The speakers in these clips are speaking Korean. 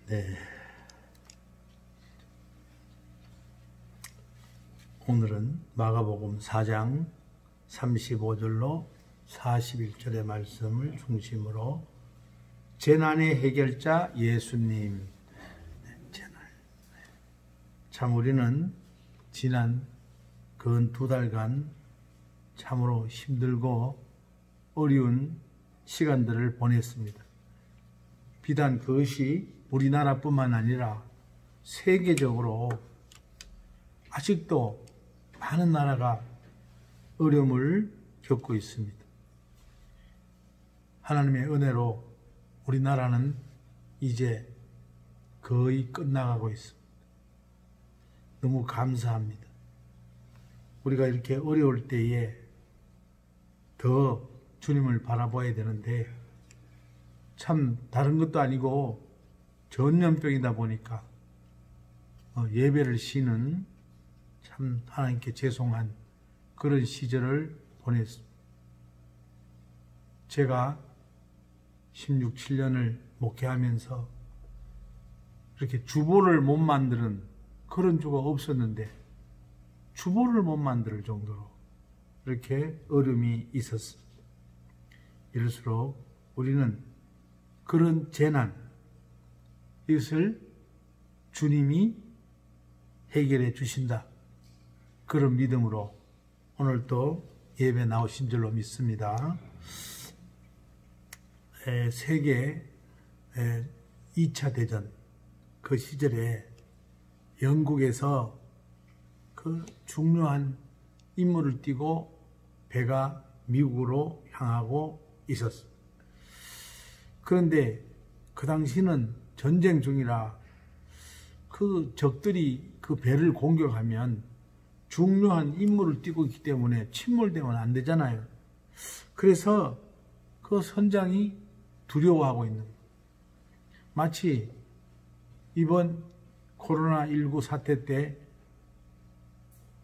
네. 오늘은 마가복음 4장 35절로 41절의 말씀을 중심으로 재난의 해결자 예수님. 재난. 참 우리는 지난 근 2달간 참으로 힘들고 어려운 시간들을 보냈습니다. 비단 그것이 우리나라뿐만 아니라 세계적으로 아직도 많은 나라가 어려움을 겪고 있습니다. 하나님의 은혜로 우리나라는 이제 거의 끝나가고 있습니다. 너무 감사합니다. 우리가 이렇게 어려울 때에 더 주님을 바라봐야 되는데 참 다른 것도 아니고 전염병이다 보니까 예배를 쉬는 참 하나님께 죄송한 그런 시절을 보냈습니다. 제가 16, 17년을 목회하면서 이렇게 주보를 못 만드는 그런 주가 없었는데 주보를 못 만들 정도로 이렇게 어려움이 있었습니다. 이럴수록 우리는 그런 재난, 이것을 주님이 해결해 주신다. 그런 믿음으로 오늘 또 예배 나오신 줄로 믿습니다. 세계 2차 대전 그 시절에 영국에서 그 중요한 임무를 띠고 배가 미국으로 향하고 있었습니다. 그런데 그 당시는 전쟁 중이라 그 적들이 그 배를 공격하면 중요한 임무를 띠고 있기 때문에 침몰되면 안 되잖아요. 그래서 그 선장이 두려워하고 있는 거예요. 마치 이번 코로나19 사태 때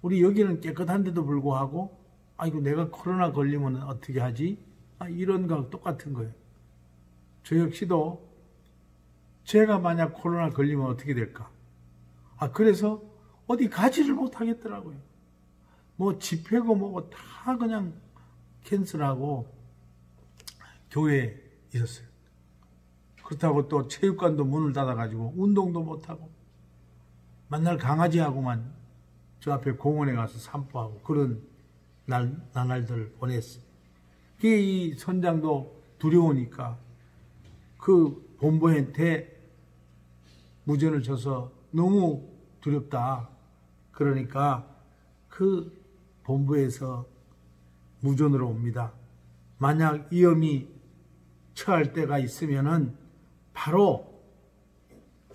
우리 여기는 깨끗한데도 불구하고 아이고 내가 코로나 걸리면 어떻게 하지? 이런 거하고 똑같은 거예요. 저 역시도 제가 만약 코로나 걸리면 어떻게 될까? 그래서 어디 가지를 못하겠더라고요. 뭐 집회고 뭐고 다 그냥 캔슬하고 교회에 있었어요. 그렇다고 또 체육관도 문을 닫아가지고 운동도 못하고 맨날 강아지하고만 저 앞에 공원에 가서 산보하고 그런 나날들을 보냈어요. 이 선장도 두려우니까 그 본부한테 무전을 쳐서 너무 두렵다. 그러니까 그 본부에서 무전으로 옵니다. 만약 위험이 처할 때가 있으면은 바로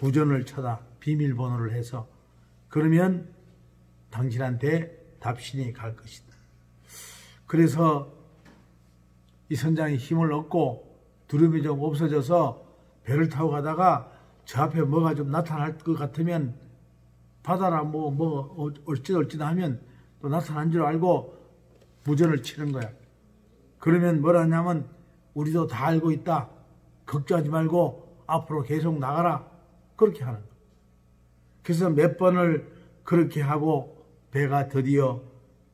무전을 쳐다 비밀번호를 해서 그러면 당신한테 답신이 갈 것이다. 그래서 이 선장이 힘을 얻고 두려움이 좀 없어져서 배를 타고 가다가 저 앞에 뭐가 좀 나타날 것 같으면 바다라 뭐 얼찌덜찌다 하면 또 나타난 줄 알고 무전을 치는 거야. 그러면 뭐라 하냐면 우리도 다 알고 있다. 걱정하지 말고 앞으로 계속 나가라. 그렇게 하는 거야. 그래서 몇 번을 그렇게 하고 배가 드디어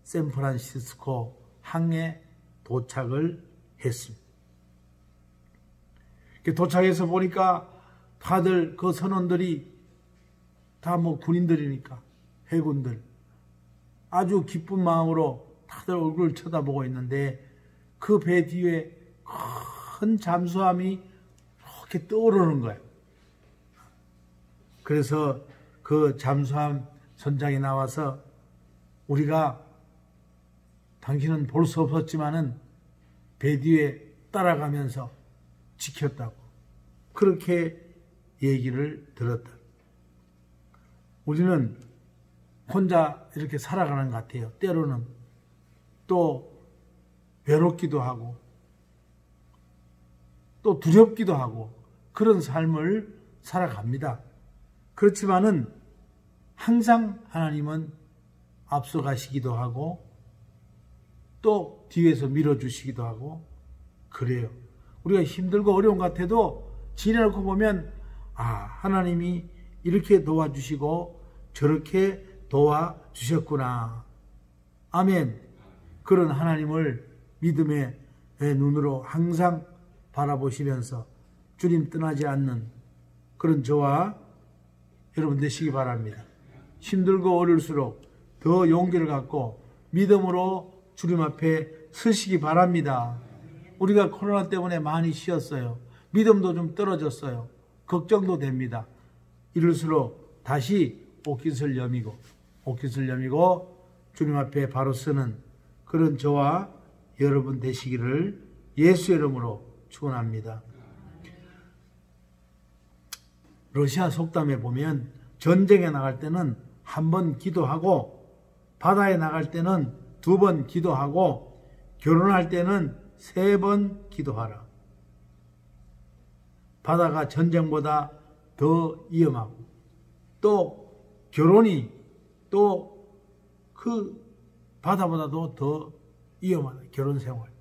샌프란시스코 항에 도착을 했습니다. 도착해서 보니까 다들 그 선원들이 다 뭐 군인들이니까 해군들 아주 기쁜 마음으로 다들 얼굴을 쳐다보고 있는데 그 배 뒤에 큰 잠수함이 이렇게 떠오르는 거예요. 그래서 그 잠수함 선장이 나와서 우리가 당신은 볼 수 없었지만은 배 뒤에 따라가면서 지켰다고 그렇게 얘기를 들었다. 우리는 혼자 이렇게 살아가는 것 같아요. 때로는 또 외롭기도 하고 또 두렵기도 하고 그런 삶을 살아갑니다. 그렇지만은 항상 하나님은 앞서가시기도 하고 또 뒤에서 밀어주시기도 하고 그래요. 우리가 힘들고 어려운 것 같아도 지내놓고 보면 하나님이 이렇게 도와주시고 저렇게 도와주셨구나. 아멘. 그런 하나님을 믿음의 눈으로 항상 바라보시면서 주님 떠나지 않는 그런 저와 여러분 되시기 바랍니다. 힘들고 어려울수록 더 용기를 갖고 믿음으로 주님 앞에 서시기 바랍니다. 우리가 코로나 때문에 많이 쉬었어요. 믿음도 좀 떨어졌어요. 걱정도 됩니다. 이럴수록 다시 옷깃을 여미고 주님 앞에 바로 서는 그런 저와 여러분 되시기를 예수 이름으로 축원합니다. 러시아 속담에 보면 전쟁에 나갈 때는 한 번 기도하고 바다에 나갈 때는 2번 기도하고 결혼할 때는 3번 기도하라. 바다가 전쟁보다 더 위험하고 또 결혼이 또 그 바다보다도 더 위험하다. 결혼 생활.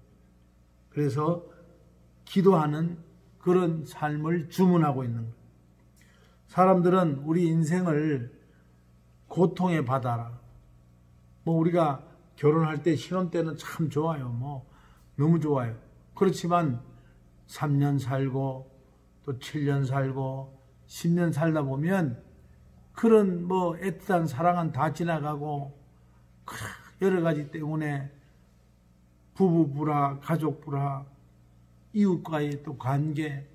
그래서 기도하는 그런 삶을 주문하고 있는 거예요. 사람들은 우리 인생을 고통의 바다라. 우리가 결혼할 때 신혼 때는 참 좋아요. 너무 좋아요. 그렇지만 3년 살고 또 7년 살고 10년 살다 보면 그런 애틋한 사랑은 다 지나가고 여러 가지 때문에 부부 불화, 가족 불화, 이웃과의 또 관계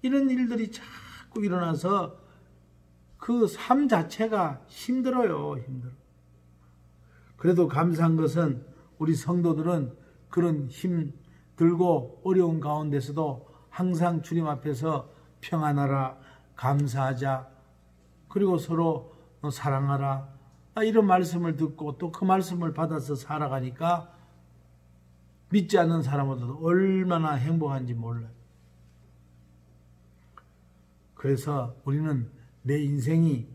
이런 일들이 자꾸 일어나서 그 삶 자체가 힘들어요. 그래도 감사한 것은 우리 성도들은 그런 힘들고 어려운 가운데서도 항상 주님 앞에서 평안하라, 감사하자, 그리고 서로 사랑하라 이런 말씀을 듣고 또 그 말씀을 받아서 살아가니까 믿지 않는 사람보다도 얼마나 행복한지 몰라요. 그래서 우리는 내 인생이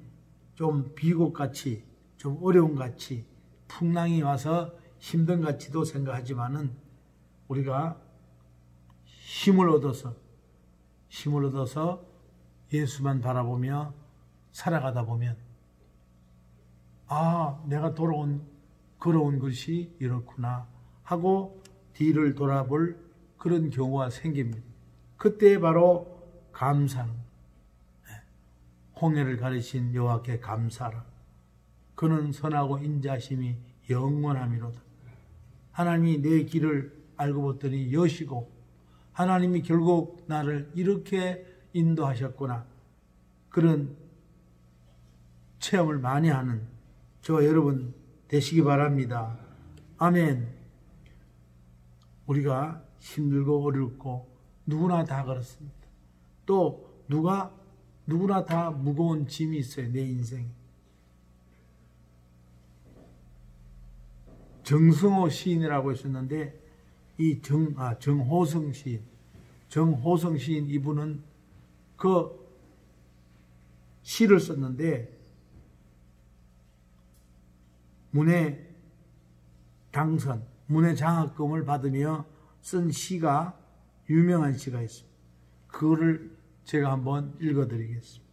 좀 비곡같이 좀 어려움같이 풍랑이 와서 힘든같이도 생각하지만은 우리가 힘을 얻어서 예수만 바라보며 살아가다 보면 내가 걸어온 것이 이렇구나 하고 뒤를 돌아볼 그런 경우가 생깁니다. 그때 바로 감사는 홍해를 가르신 여호와께 감사라. 그는 선하고 인자심이 영원함이로다. 하나님이 내 길을 알고 봤더니 여시고 하나님이 결국 나를 이렇게 인도하셨구나. 그런 체험을 많이 하는 저와 여러분 되시기 바랍니다. 아멘. 우리가 힘들고 어렵고 누구나 다 그렇습니다. 또 누구나 다 무거운 짐이 있어요. 내 인생에. 정승호 시인이라고 있었는데 정호성 시인 이분은 그 시를 썼는데 문예 장학금을 받으며 쓴 시가 유명한 시가 있습니다. 그거를 제가 한번 읽어드리겠습니다.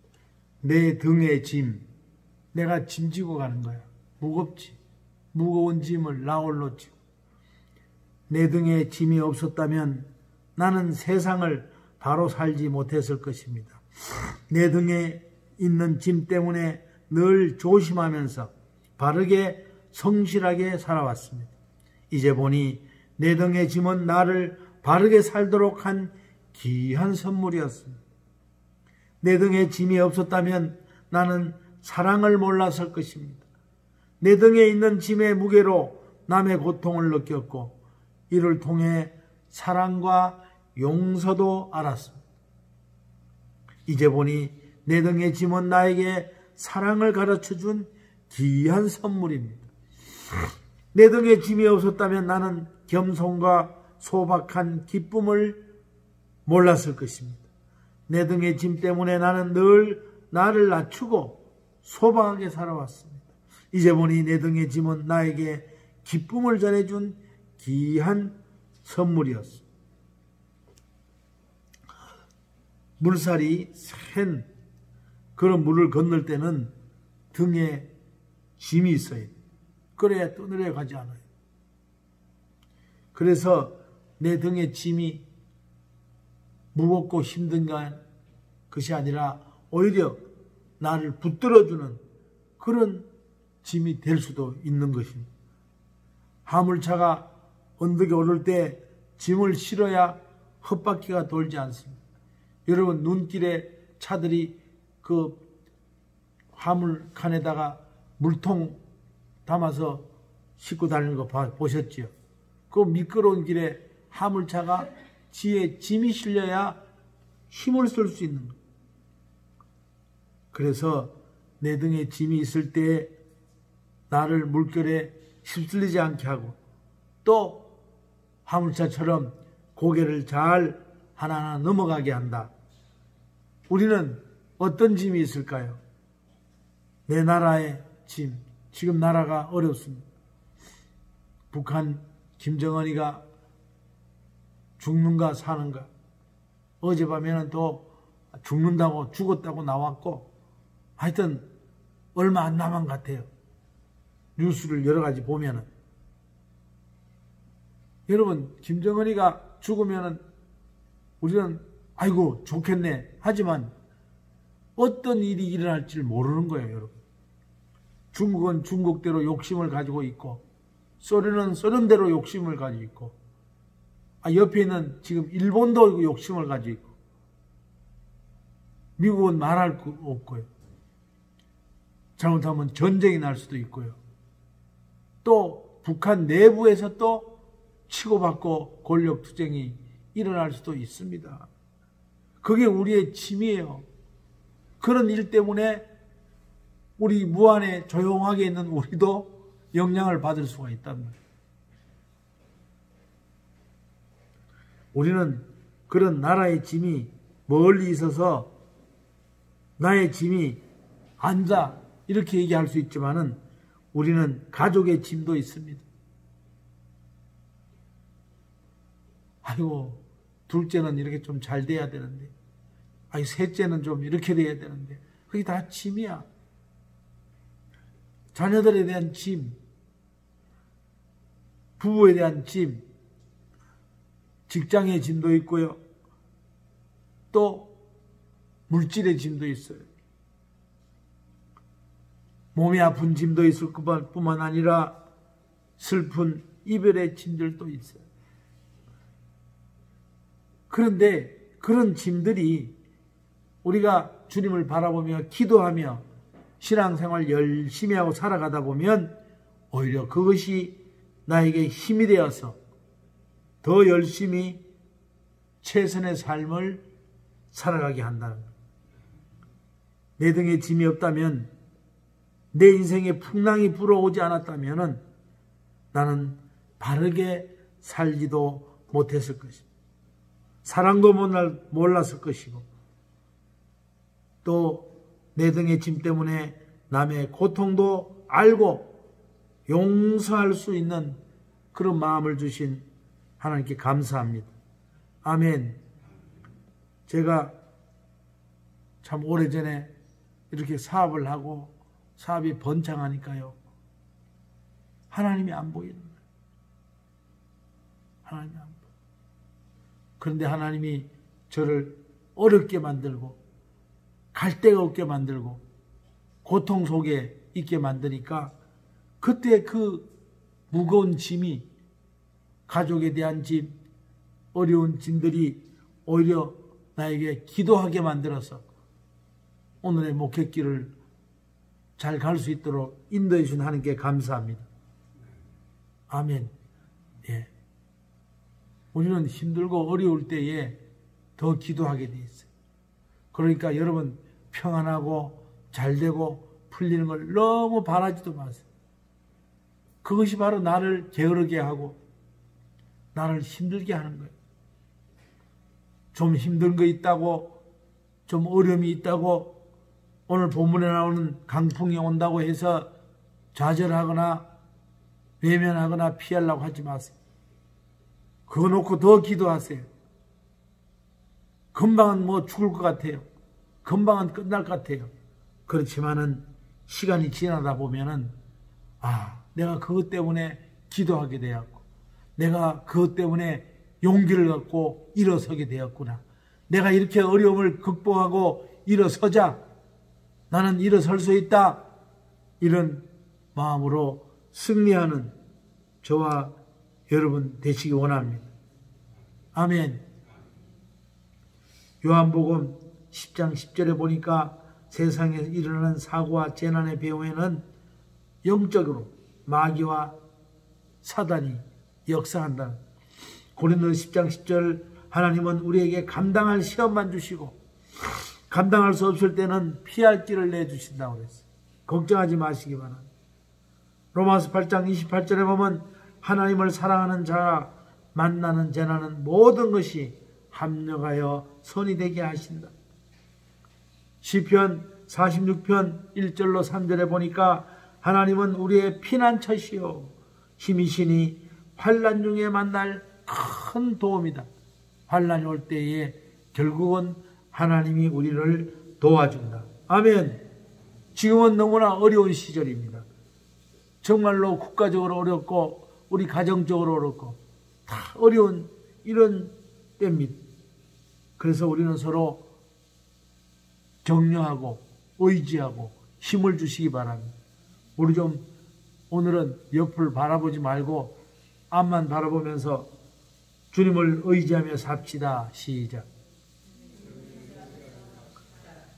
내 등의 짐, 내가 짐지고 가는 거야. 무겁지. 무거운 짐을 나 홀로 지고. 내 등에 짐이 없었다면 나는 세상을 바로 살지 못했을 것입니다. 내 등에 있는 짐 때문에 늘 조심하면서 바르게 성실하게 살아왔습니다. 이제 보니 내 등의 짐은 나를 바르게 살도록 한 귀한 선물이었습니다. 내 등에 짐이 없었다면 나는 사랑을 몰랐을 것입니다. 내 등에 있는 짐의 무게로 남의 고통을 느꼈고 이를 통해 사랑과 용서도 알았습니다. 이제 보니 내 등의 짐은 나에게 사랑을 가르쳐준 귀한 선물입니다. 내 등에 짐이 없었다면 나는 겸손과 소박한 기쁨을 몰랐을 것입니다. 내 등의 짐 때문에 나는 늘 나를 낮추고 소박하게 살아왔습니다. 이제 보니 내 등의 짐은 나에게 기쁨을 전해준 귀한 선물이었습니다. 물살이 센 그런 물을 건널 때는 등에 짐이 있어야 돼. 그래야 떠내려 가지 않아요. 그래서 내 등에 짐이 무겁고 힘든 것이 아니라 오히려 나를 붙들어주는 그런 짐이 될 수도 있는 것입니다. 화물차가 언덕에 오를 때 짐을 실어야 헛바퀴가 돌지 않습니다. 여러분, 눈길에 차들이 그 화물칸에다가 물통 담아서 싣고 다니는 거 보셨죠? 그 미끄러운 길에 화물차가 지에 짐이 실려야 힘을 쓸 수 있는 거예요. 그래서 내 등에 짐이 있을 때 나를 물결에 휩쓸리지 않게 하고, 또 화물차처럼 고개를 잘 하나하나 넘어가게 한다. 우리는 어떤 짐이 있을까요? 내 나라의 짐. 지금 나라가 어렵습니다. 북한 김정은이가 죽는가 사는가. 어젯밤에는 또 죽는다고 죽었다고 나왔고, 하여튼 얼마 안 남은 것 같아요. 뉴스를 여러 가지 보면은. 여러분, 김정은이가 죽으면은 우리는 아이고 좋겠네 하지만 어떤 일이 일어날지를 모르는 거예요, 여러분. 중국은 중국대로 욕심을 가지고 있고, 소련은 소련대로 욕심을 가지고 있고, 옆에 있는 지금 일본도 욕심을 가지고 있고, 미국은 말할 거 없고요. 잘못하면 전쟁이 날 수도 있고요. 또 북한 내부에서 또 치고받고 권력투쟁이 일어날 수도 있습니다. 그게 우리의 짐이에요. 그런 일 때문에 우리 무안에 조용하게 있는 우리도 영향을 받을 수가 있단 말이에요. 우리는 그런 나라의 짐이 멀리 있어서 나의 짐이 앉아 이렇게 얘기할 수 있지만은 우리는 가족의 짐도 있습니다. 아이고, 둘째는 이렇게 좀 잘 돼야 되는데, 아이 셋째는 좀 이렇게 돼야 되는데, 그게 다 짐이야. 자녀들에 대한 짐, 부부에 대한 짐, 직장의 짐도 있고요. 또 물질의 짐도 있어요. 몸이 아픈 짐도 있을 뿐만 아니라 슬픈 이별의 짐들도 있어요. 그런데 그런 짐들이 우리가 주님을 바라보며 기도하며 신앙생활 열심히 하고 살아가다 보면 오히려 그것이 나에게 힘이 되어서 더 열심히 최선의 삶을 살아가게 한다는 거예요. 내 등에 짐이 없다면, 내 인생에 풍랑이 불어오지 않았다면 나는 바르게 살지도 못했을 것이고, 사랑도 몰랐을 것이고, 또 내 등의 짐 때문에 남의 고통도 알고 용서할 수 있는 그런 마음을 주신 하나님께 감사합니다. 아멘. 제가 참 오래전에 이렇게 사업을 하고 사업이 번창하니까요, 하나님이 안 보이는 거예요. 하나님이 안 보여요. 그런데 하나님이 저를 어렵게 만들고 갈 데가 없게 만들고 고통 속에 있게 만드니까 그때 그 무거운 짐이, 가족에 대한 짐, 어려운 짐들이 오히려 나에게 기도하게 만들어서 오늘의 목회길을 잘 갈 수 있도록 인도해 주신 하나님께 감사합니다. 아멘. 예. 우리는 힘들고 어려울 때에 더 기도하게 돼 있어요. 그러니까 여러분, 평안하고 잘되고 풀리는 걸 너무 바라지도 마세요. 그것이 바로 나를 게으르게 하고 나를 힘들게 하는 거예요. 좀 힘든 거 있다고, 좀 어려움이 있다고, 오늘 본문에 나오는 강풍이 온다고 해서 좌절하거나 외면하거나 피하려고 하지 마세요. 그거 놓고 더 기도하세요. 금방은 뭐 죽을 것 같아요. 금방은 끝날 것 같아요. 그렇지만은 시간이 지나다 보면은 내가 그것 때문에 기도하게 되었고, 내가 그것 때문에 용기를 갖고 일어서게 되었구나. 내가 이렇게 어려움을 극복하고 일어서자. 나는 일어설 수 있다. 이런 마음으로 승리하는 저와 여러분 되시기 원합니다. 아멘. 요한복음 10장 10절에 보니까 세상에 일어나는 사고와 재난의 배후에는 영적으로 마귀와 사단이 역사한다. 고린도서 10장 10절, 하나님은 우리에게 감당할 시험만 주시고 감당할 수 없을 때는 피할 길을 내주신다고 그랬어요. 걱정하지 마시기 바랍니다. 로마서 8장 28절에 보면 하나님을 사랑하는 자가 만나는 재난은 모든 것이 합력하여 선이 되게 하신다. 시편 46편 1절로 3절에 보니까 하나님은 우리의 피난처시요 힘이시니 환난 중에 만날 큰 도움이다. 환난이 올 때에 결국은 하나님이 우리를 도와준다. 아멘. 지금은 너무나 어려운 시절입니다. 정말로 국가적으로 어렵고 우리 가정적으로 어렵고 다 어려운 이런 때입니다. 그래서 우리는 서로 격려하고 의지하고 힘을 주시기 바랍니다. 우리 좀 오늘은 옆을 바라보지 말고 앞만 바라보면서 주님을 의지하며 삽시다. 시작.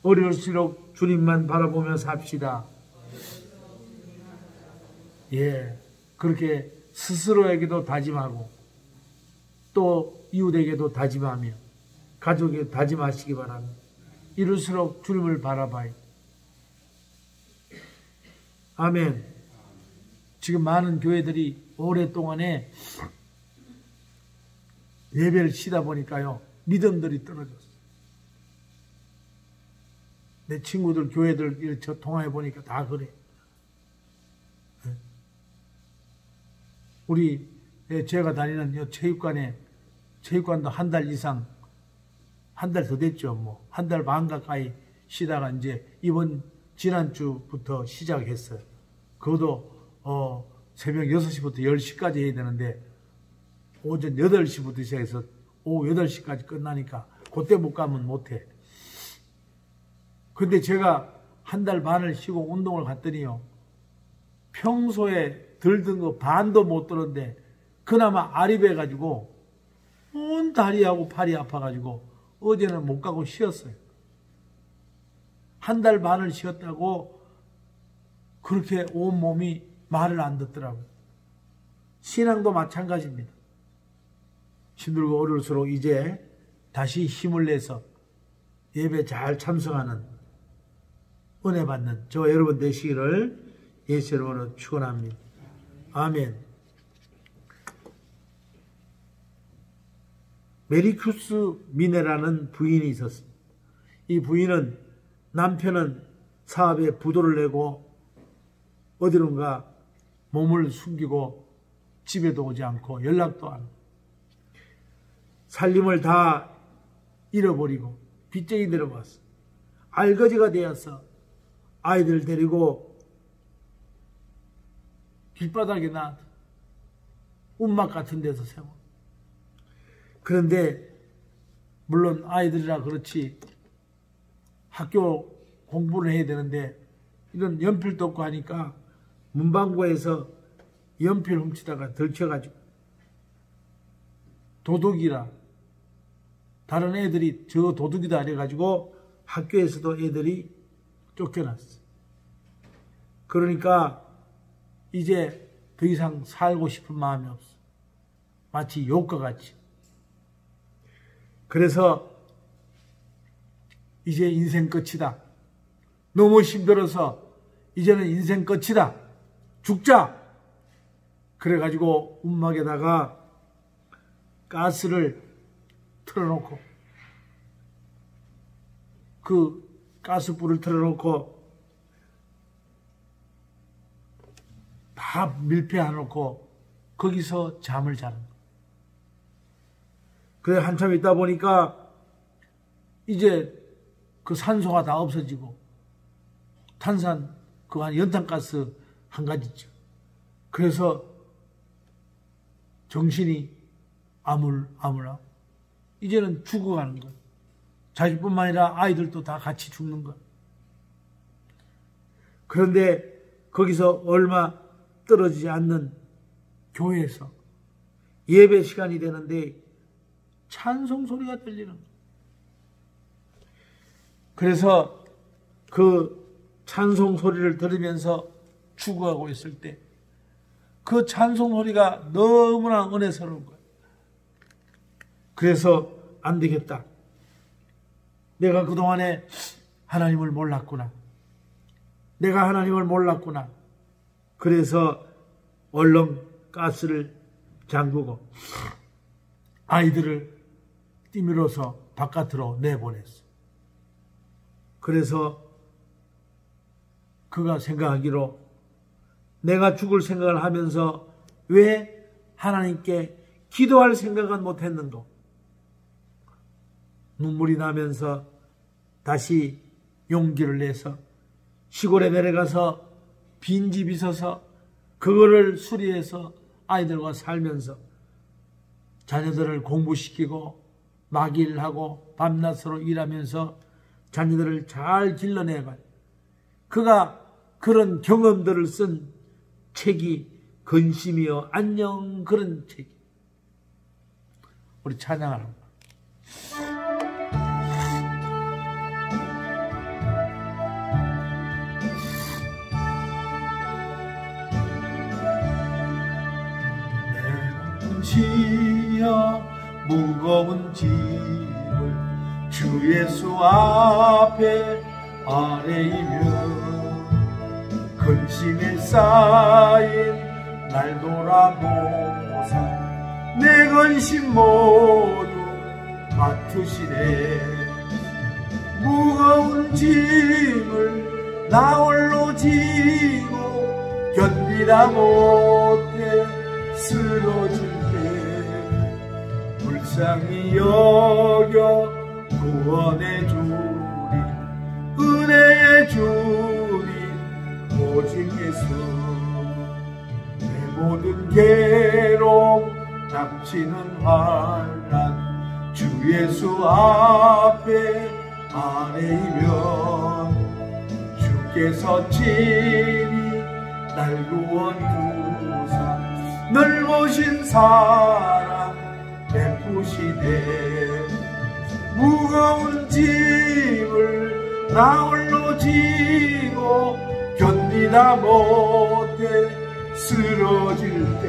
어려울수록 주님만 바라보며 삽시다. 예, 그렇게 스스로에게도 다짐하고 또 이웃에게도 다짐하며 가족에게 다짐하시기 바랍니다. 이럴수록 주님을 바라봐요. 아멘. 지금 많은 교회들이 오랫동안에 예배를 쉬다 보니까요, 믿음들이 떨어졌어요. 내 친구들, 교회들 이렇게 통화해 보니까 다 그래. 우리 제가 다니는 체육관도 한 달 이상, 한 달 더 됐죠. 뭐 한 달 반 가까이 쉬다가 이제 지난주부터 시작했어요. 그것도 새벽 6시부터 10시까지 해야 되는데 오전 8시부터 시작해서 오후 8시까지 끝나니까 그때 못 가면 못해. 근데 제가 한 달 반을 쉬고 운동을 갔더니요, 평소에 들던 거 반도 못 들었는데 그나마 아립해가지고 온 다리하고 팔이 아파가지고 어제는 못 가고 쉬었어요. 한 달 반을 쉬었다고 그렇게 온몸이 말을 안 듣더라고요. 신앙도 마찬가지입니다. 힘들고 어려울수록 이제 다시 힘을 내서 예배 잘 참석하는 은혜 받는 저 여러분 되시기를 예수 이름으로 축원합니다. 아멘. 메리쿠스 미네라는 부인이 있었습니다. 이 부인은 남편은 사업에 부도를 내고 어디론가 몸을 숨기고 집에도 오지 않고 연락도 안 하고 살림을 다 잃어버리고 빚쟁이 들어왔어. 알거지가 되어서 아이들 데리고 길바닥에 나 움막 같은 데서 세워. 그런데 물론 아이들이라 그렇지 학교 공부를 해야 되는데 이런 연필도 없고 하니까 문방구에서 연필 훔치다가 들켜가지고 도둑이라 다른 애들이 저 도둑이다 이래가지고 학교에서도 애들이 쫓겨났어. 그러니까 이제 더 이상 살고 싶은 마음이 없어. 마치 욕과 같이. 그래서 이제 인생 끝이다. 너무 힘들어서 이제는 인생 끝이다. 죽자. 그래가지고 움막에다가 가스를 틀어놓고 그 가스불을 틀어놓고 다 밀폐해놓고 거기서 잠을 자는 거예요. 그래 한참 있다 보니까 이제 그 산소가 다 없어지고 탄산, 그 연탄가스 한 가지죠. 그래서 정신이 아물아물하고 이제는 죽어가는 거예요. 자기뿐만 아니라 아이들도 다 같이 죽는 거예요. 그런데 거기서 얼마 떨어지지 않는 교회에서 예배 시간이 되는데 찬송 소리가 들리는 거예요. 그래서 그 찬송 소리를 들으면서 죽어가고 있을 때 그 찬송 소리가 너무나 은혜스러운 거예요. 그래서 안 되겠다. 내가 그동안에 하나님을 몰랐구나. 내가 하나님을 몰랐구나. 그래서 얼른 가스를 잠그고 아이들을 띠밀어서 바깥으로 내보냈어. 그래서 그가 생각하기로 내가 죽을 생각을 하면서 왜 하나님께 기도할 생각은 못했는가? 눈물이 나면서 다시 용기를 내서 시골에 내려가서 빈집 있어서 그거를 수리해서 아이들과 살면서 자녀들을 공부시키고 막일하고 밤낮으로 일하면서 자녀들을 잘 길러내봐요. 그가 그런 경험들을 쓴 책이 근심이여 안녕, 그런 책이. 우리 찬양하는 거. 지어 무거운 짐을 주 예수 앞에 아뢰이며 근심에 쌓인 날 돌아보사 내 근심 모두 맡으시네. 무거운 짐을 나 홀로 지고 견디다 못해 쓰러질 때 불쌍히 여겨 구원해 주리 은혜의 주님 오직 예수. 내 모든 괴로움 닥치는 환난 주 예수 앞에 아뢰이면 주께서 친히 날 구원주사 넓으신 사랑 베푸시네. 무거운 짐을 나 홀로 지고 견디다 못해 쓰러질 때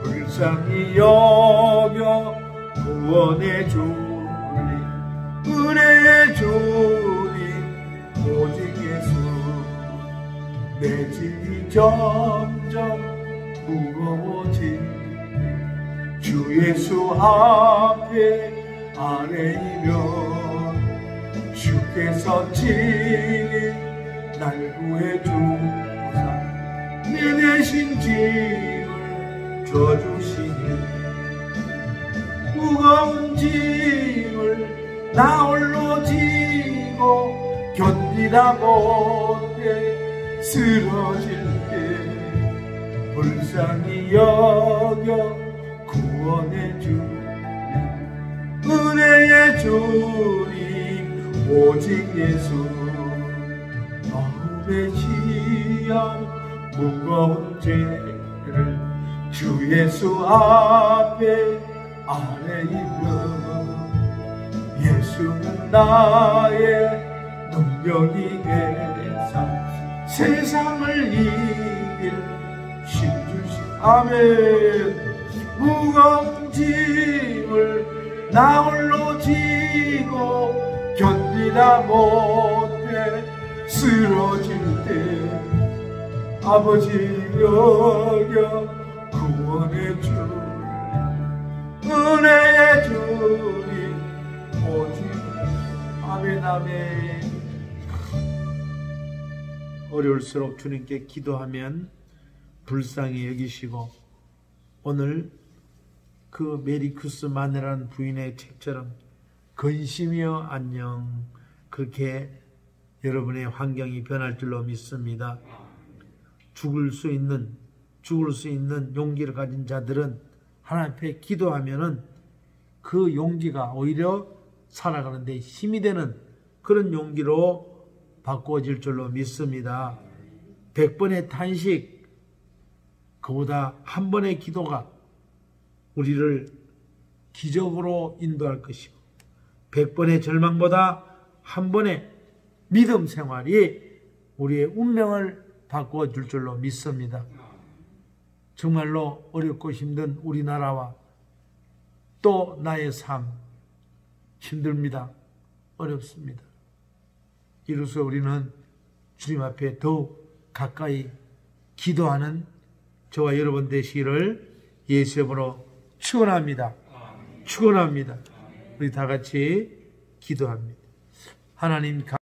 불쌍히 여겨 구원해 주니 은혜의 주님 오직 예수. 내 짐이 점점 무거워지니 주 예수 앞에 아뢰이면 주께서 친히 날 구해주사 내 대신 짐을 져주시니 무거운 짐을 나 홀로 지고 견디다 못해 쓰러질 때 불쌍히 여겨 구원해 주님 은혜의 주님 오직 예수. 마음의 지연 무거운 죄를 주 예수 앞에 아뢰이면 예수는 나의 능력이 되사 세상을 이길 힘 주시. 아멘. 무거운 짐을 나 홀로 지고 견디다 못해 쓰러질 때 아버지 여겨 구원해 주님 은혜의 주님 오직. 아멘 아멘. 어려울수록 주님께 기도하면 불쌍히 여기시고 오늘 그 메리 쿠스만이라는 부인의 책처럼 근심이여 안녕 그렇게 여러분의 환경이 변할 줄로 믿습니다. 죽을 수 있는 용기를 가진 자들은 하나님 앞에 기도하면은 그 용기가 오히려 살아가는 데 힘이 되는 그런 용기로 바꾸어질 줄로 믿습니다. 100번의 탄식, 그보다 한 번의 기도가 우리를 기적으로 인도할 것이고 100번의 절망보다 한 번의 믿음 생활이 우리의 운명을 바꾸어줄 줄로 믿습니다. 정말로 어렵고 힘든 우리나라와 또 나의 삶 힘듭니다. 어렵습니다. 이로써 우리는 주님 앞에 더욱 가까이 기도하는 저와 여러분 되시기를 예수 이름으로 축원합니다. 축원합니다. 우리 다 같이 기도합니다. 하나님